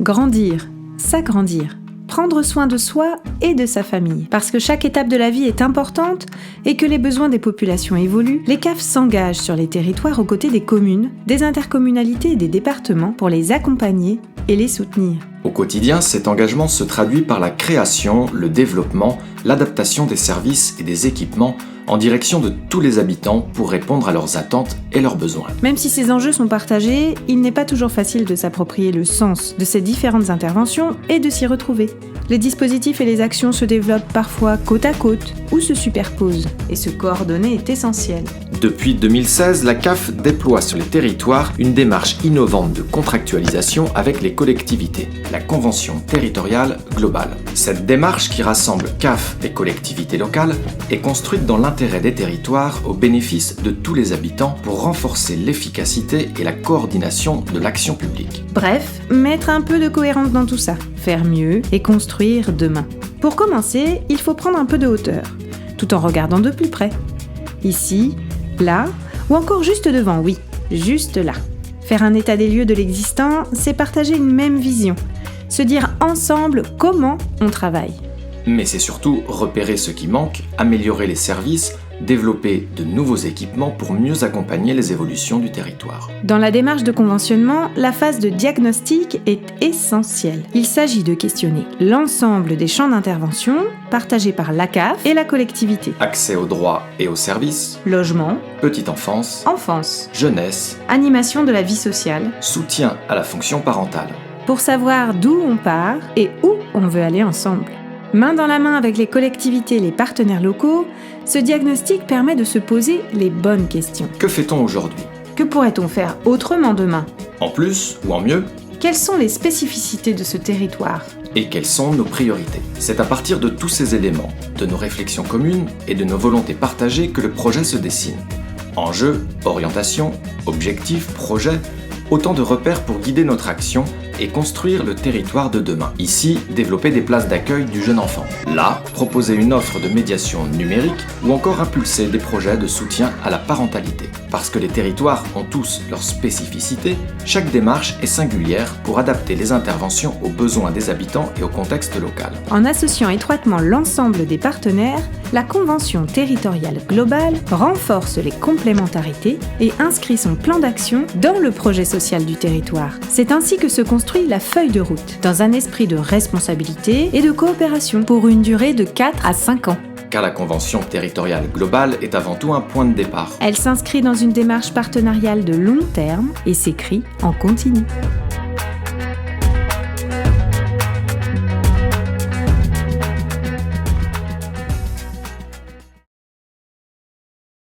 Grandir, s'agrandir, prendre soin de soi et de sa famille. Parce que chaque étape de la vie est importante et que les besoins des populations évoluent, les CAF s'engagent sur les territoires aux côtés des communes, des intercommunalités et des départements pour les accompagner et les soutenir. Au quotidien, cet engagement se traduit par la création, le développement, l'adaptation des services et des équipements en direction de tous les habitants pour répondre à leurs attentes et leurs besoins. Même si ces enjeux sont partagés, il n'est pas toujours facile de s'approprier le sens de ces différentes interventions et de s'y retrouver. Les dispositifs et les actions se développent parfois côte à côte ou se superposent, et se coordonner est essentiel. Depuis 2016, la CAF déploie sur les territoires une démarche innovante de contractualisation avec les collectivités, la Convention territoriale globale. Cette démarche qui rassemble CAF et collectivités locales est construite dans l'intérêt des territoires au bénéfice de tous les habitants pour renforcer l'efficacité et la coordination de l'action publique. Bref, mettre un peu de cohérence dans tout ça, faire mieux et construire demain. Pour commencer, il faut prendre un peu de hauteur, tout en regardant de plus près. Ici, là, ou encore juste devant, oui, juste là. Faire un état des lieux de l'existant, c'est partager une même vision, se dire ensemble comment on travaille. Mais c'est surtout repérer ce qui manque, améliorer les services, développer de nouveaux équipements pour mieux accompagner les évolutions du territoire. Dans la démarche de conventionnement, la phase de diagnostic est essentielle. Il s'agit de questionner l'ensemble des champs d'intervention partagés par la CAF et la collectivité. Accès aux droits et aux services, Logement, petite enfance, enfance, jeunesse, animation de la vie sociale. soutien à la fonction parentale. Pour savoir d'où on part et où on veut aller ensemble. Main dans la main avec les collectivités et les partenaires locaux, ce diagnostic permet de se poser les bonnes questions. Que fait-on aujourd'hui ? Que pourrait-on faire autrement demain ? En plus ou en mieux ? Quelles sont les spécificités de ce territoire ? Et quelles sont nos priorités ? C'est à partir de tous ces éléments, de nos réflexions communes et de nos volontés partagées que le projet se dessine. Enjeux, orientation, objectifs, projets, autant de repères pour guider notre action et construire le territoire de demain. Ici, développer des places d'accueil du jeune enfant. Là, proposer une offre de médiation numérique ou encore impulser des projets de soutien à la parentalité. Parce que les territoires ont tous leurs spécificités, chaque démarche est singulière pour adapter les interventions aux besoins des habitants et au contexte local. En associant étroitement l'ensemble des partenaires, la Convention territoriale globale renforce les complémentarités et inscrit son plan d'action dans le projet social du territoire. C'est ainsi que se construit la feuille de route, dans un esprit de responsabilité et de coopération pour une durée de 4 à 5 ans. Car la Convention territoriale globale est avant tout un point de départ. Elle s'inscrit dans une démarche partenariale de long terme et s'écrit en continu.